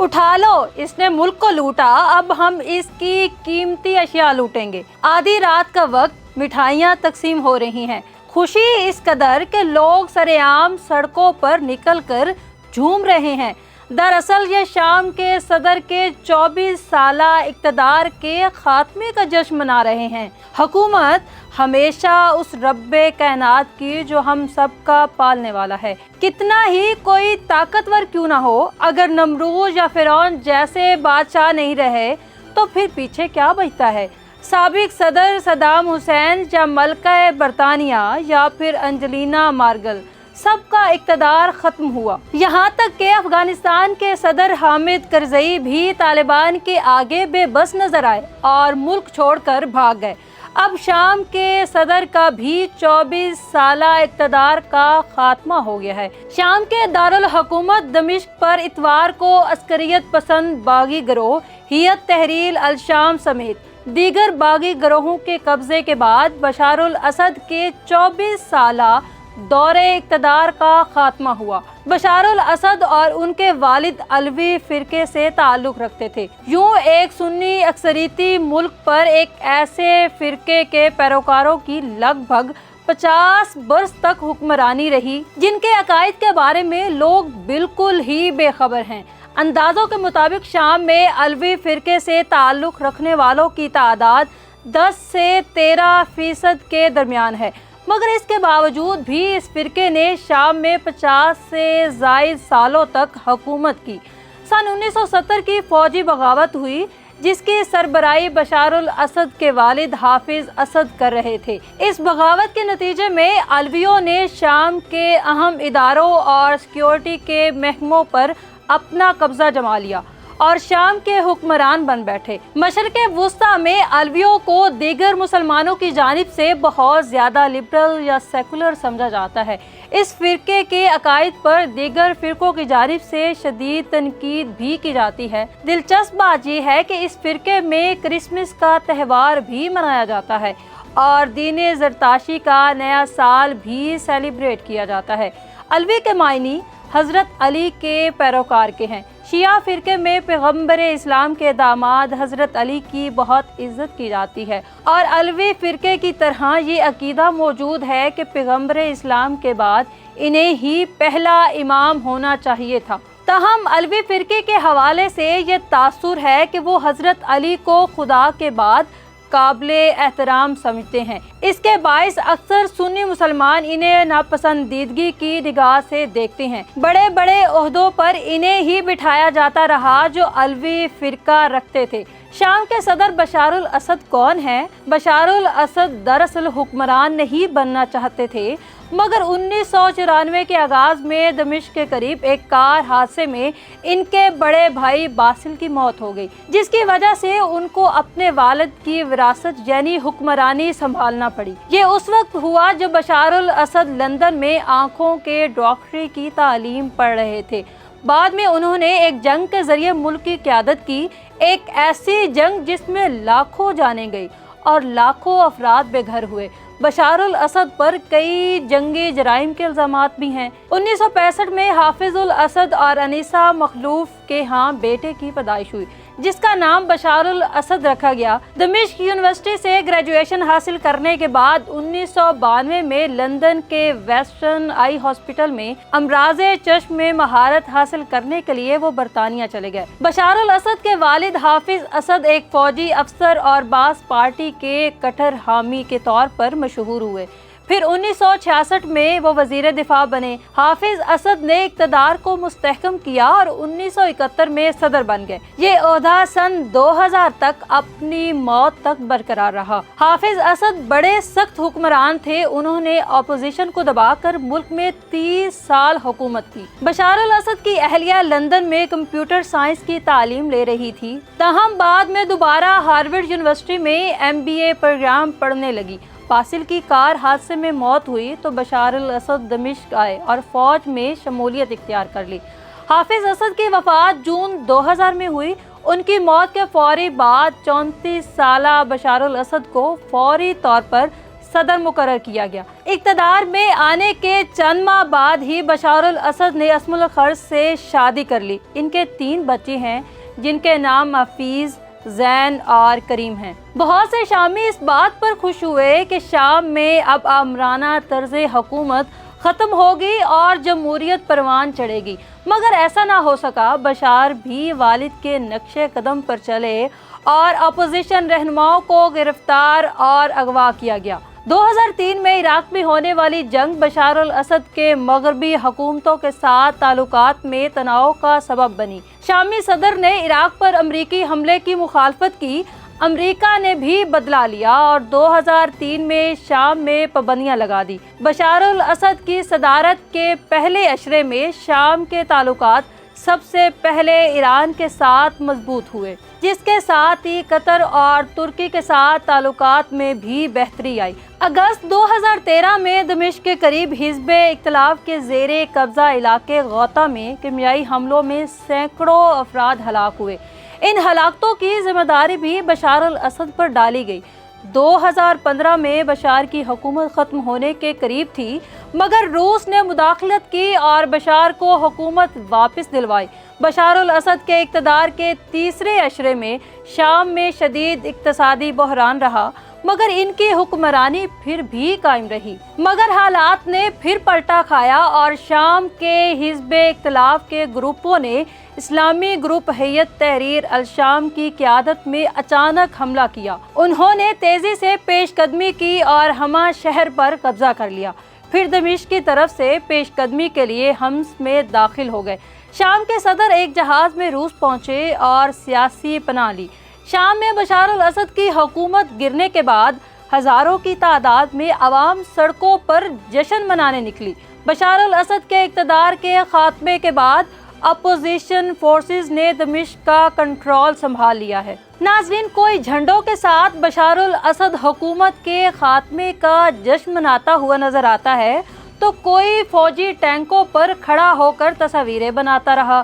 उठा लो, इसने मुल्क को लूटा, अब हम इसकी कीमती अशिया लूटेंगे। आधी रात का वक्त, मिठाइयाँ तकसीम हो रही हैं। खुशी इस कदर कि लोग सरेआम सड़कों पर निकलकर झूम रहे हैं। दरअसल ये शाम के सदर के 24 साला इक़्तिदार के खात्मे का जश्न मना रहे हैं। हुकूमत हमेशा उस रब्बे कायनात की जो हम सब का पालने वाला है। कितना ही कोई ताकतवर क्यों ना हो, अगर नमरूज या फिरौन जैसे बादशाह नहीं रहे तो फिर पीछे क्या बचता है? साबिक सदर सद्दाम हुसैन या मलका बरतानिया या फिर अंजलीना मार्गल, सबका इक़्तिदार ख़त्म हुआ। यहाँ तक कि अफ़गानिस्तान के सदर हामिद करज़ई भी तालिबान के आगे बेबस नजर आए और मुल्क छोड़कर भाग गए। अब शाम के सदर का भी 24 साला इक़्तिदार का खात्मा हो गया है। शाम के दारुल हुकूमत दमिश्क पर इतवार को अस्करियत पसंद बागी गिरोह हियत तहरीर अल शाम समेत दीगर बागी गिरोहों के कब्जे के बाद बशारुल असद के 24 साला दौरे इक़्तिदार का खात्मा हुआ। बशारुल असद और उनके वालिद अलवी फिरके से ताल्लुक़ रखते थे। यूं एक सुन्नी अक्सरियती मुल्क पर एक ऐसे फिरके के पैरोकारों की लगभग 50 बरस तक हुक्मरानी रही जिनके अकायद के बारे में लोग बिल्कुल ही बेखबर हैं। अंदाजों के मुताबिक शाम में अलवी फिरके से ताल्लुक़ रखने वालों की तादाद 10 से 13% के दरमियान है, मगर इसके बावजूद भी इस फिरके ने शाम में 50 से ज़ायद सालों तक हुकूमत की। सन 1970 की फौजी बगावत हुई जिसकी सरबराही बशारुल असद के वालिद हाफिज असद कर रहे थे। इस बगावत के नतीजे में अलवियों ने शाम के अहम इदारों और सिक्योरिटी के महकमों पर अपना कब्जा जमा लिया और शाम के हुक्मरान बन बैठे। मशरिक़ वुस्ता में अलवियों को दीगर मुसलमानों की जानिब से बहुत ज़्यादा लिबरल या सेकुलर समझा जाता है। इस फिरके के अकायद पर दीगर फिरकों की जानिब से शदीद तनकीद भी की जाती है। दिलचस्प बात यह है कि इस फिरके में क्रिसमस का त्यौहार भी मनाया जाता है और दीन ज़रताशी का नया साल भी सेलिब्रेट किया जाता है। अलवी के मायनी हज़रत अली के पैरोकार के हैं। शिया फिरके में पैगम्बर इस्लाम के दामाद हज़रत अली की बहुत इज्जत की जाती है और अलवी फिरके की तरह ये अकीदा मौजूद है कि पैगम्बर इस्लाम के बाद इन्हें ही पहला इमाम होना चाहिए था। ताहम अलवी फिरके के हवाले से ये तासुर है कि वो हज़रत अली को खुदा के बाद काबिल एहतराम समझते हैं। इसके बाइस अक्सर सुन्नी मुसलमान इन्हें नापसंदीदगी की निगाह से देखते हैं। बड़े बड़े ओहदों पर इन्हें ही बिठाया जाता रहा जो अलवी फिरका रखते थे। शाम के सदर बशारुल असद कौन है? बशारुल असद दरअसल हुक्मरान नहीं बनना चाहते थे, मगर 1994 के आगाज़ में दमिश्क के करीब एक कार हादसे में इनके बड़े भाई बासिल की मौत हो गई, जिसकी वजह से उनको अपने वालिद की विरासत यानी हुक्मरानी संभालना पड़ी। ये उस वक्त हुआ जब बशारुल असद लंदन में आँखों के डॉक्टरी की तालीम पढ़ रहे थे। बाद में उन्होंने एक जंग के जरिए मुल्क की क़यादत की, एक ऐसी जंग जिसमें लाखों जानें गई और लाखों अफराद बेघर हुए। बशारुल असद पर कई जंगी जराइम के इल्ज़ामात भी हैं। 1965 में हाफिजुल असद और अनीसा मखलूफ के यहाँ बेटे की पैदाइश हुई जिसका नाम बशारुल असद रखा गया। दमिश्क यूनिवर्सिटी से ग्रेजुएशन हासिल करने के बाद 1992 में लंदन के वेस्टर्न आई हॉस्पिटल में अमराज़े चश्म में महारत हासिल करने के लिए वो बरतानिया चले गए। बशारुल असद के वालिद हाफिज असद एक फौजी अफसर और बास पार्टी के कट्टर हामी के तौर पर मशहूर हुए। फिर 1966 में वो वजीर दिफा बने। हाफिज असद ने इक़्तिदार को मुस्तहकम किया और 1971 में सदर बन गए। ये ओहदा सन 2000 तक अपनी मौत तक बरकरार रहा। हाफिज असद बड़े सख्त हुक्मरान थे। उन्होंने अपोजिशन को दबाकर मुल्क में 30 साल हुकूमत की। बशारुल असद की अहलिया लंदन में कंप्यूटर साइंस की तालीम ले रही थी, ताहम बाद में दोबारा हार्वर्ड यूनिवर्सिटी में MBA प्रोग्राम पढ़ने लगी। बासिल की कार हादसे में मौत हुई तो बशारुल असद दमिश्क आए और फौज में शमूलियत इख्तियार कर ली। हाफिज असद की वफात जून 2000 में हुई। उनकी मौत के फौरी बाद 34 साला बशारुल असद को फौरी तौर पर صدر مقرر کیا گیا۔ اقتدار میں آنے کے چند ماہ بعد ہی بشار الاسد نے اسم الخرز سے شادی کر لی۔ ان کے 3 بچے ہیں جن کے نام حفیظ، زین اور کریم ہیں۔ بہت سے شامی اس بات پر خوش ہوئے کہ شام میں اب آمرانہ طرز حکومت ختم ہوگی اور جمہوریت پروان چڑھے گی، مگر ایسا نہ ہو سکا۔ بشار بھی والد کے نقش قدم پر چلے اور اپوزیشن رہنماؤں کو گرفتار اور اغوا کیا گیا۔ 2003 میں عراق میں ہونے والی جنگ بشار الاسد کے مغربی حکومتوں کے ساتھ تعلقات میں تناؤ کا سبب بنی۔ شامی صدر نے عراق پر امریکی حملے کی مخالفت کی، امریکہ نے بھی بدلہ لیا اور 2003 میں شام میں پابندیاں لگا دی۔ بشار الاسد کی صدارت کے پہلے اشرے میں شام کے تعلقات سب سے پہلے ایران کے ساتھ مضبوط ہوئے، جس کے ساتھ ہی قطر اور ترکی کے ساتھ تعلقات میں بھی بہتری آئی۔ اگست 2013 میں دمشق کے قریب حزب اختلاف کے زیر قبضہ علاقے غوطہ میں کیمیائی حملوں میں سینکڑوں افراد ہلاک ہوئے۔ ان ہلاکتوں کی ذمہ داری بھی بشار الاسد پر ڈالی گئی۔ 2015 میں بشار کی حکومت ختم ہونے کے قریب تھی، مگر روس نے مداخلت کی اور بشار کو حکومت واپس دلوائی۔ بشار الاسد کے اقتدار کے تیسرے اشرے میں شام میں شدید اقتصادی بحران رہا، مگر ان کی حکمرانی پھر بھی قائم رہی۔ مگر حالات نے پھر پلٹا کھایا اور شام کے حزب اختلاف کے گروپوں نے اسلامی گروپ ہیئت تحریر الشام کی قیادت میں اچانک حملہ کیا۔ انہوں نے تیزی سے پیش قدمی کی اور حما شہر پر قبضہ کر لیا، پھر دمشق کی طرف سے پیش قدمی کے لیے حمص میں داخل ہو گئے۔ شام کے صدر ایک جہاز میں روس پہنچے اور سیاسی پناہ لی۔ شام میں بشار الاسد کی حکومت گرنے کے بعد ہزاروں کی تعداد میں عوام سڑکوں پر جشن منانے نکلی۔ بشار الاسد کے اقتدار کے خاتمے کے بعد اپوزیشن فورسز نے دمشق کا کنٹرول سنبھال لیا ہے۔ ناظرین، کوئی جھنڈوں کے ساتھ بشار الاسد حکومت کے خاتمے کا جشن مناتا ہوا نظر آتا ہے تو کوئی فوجی ٹینکوں پر کھڑا ہو کر تصاویریں بناتا رہا۔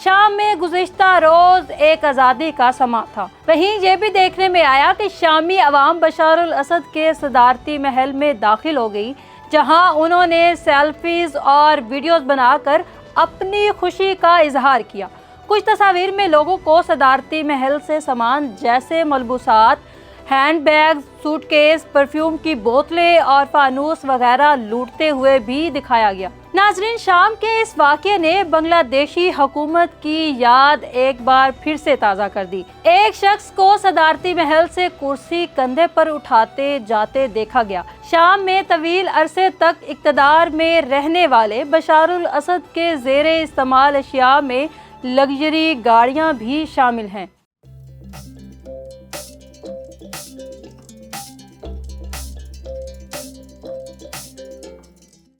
شام میں گزشتہ روز ایک آزادی کا سماں تھا۔ وہیں یہ بھی دیکھنے میں آیا کہ شامی عوام بشار الاسد کے صدارتی محل میں داخل ہو گئی، جہاں انہوں نے سیلفیز اور ویڈیوز بنا کر اپنی خوشی کا اظہار کیا۔ کچھ تصاویر میں لوگوں کو صدارتی محل سے سامان جیسے ملبوسات، handbag, suitcase, perfume کی بوتلیں اور فانوس وغیرہ لوٹتے ہوئے بھی دکھایا گیا۔ ناظرین، شام کے اس واقعے نے بنگلہ دیشی حکومت کی یاد ایک بار پھر سے تازہ کر دی۔ ایک شخص کو صدارتی محل سے کرسی کندھے پر اٹھاتے جاتے دیکھا گیا۔ شام میں طویل عرصے تک اقتدار میں رہنے والے بشار الاسد کے زیر استعمال اشیاء میں لگژری گاڑیاں بھی شامل ہیں۔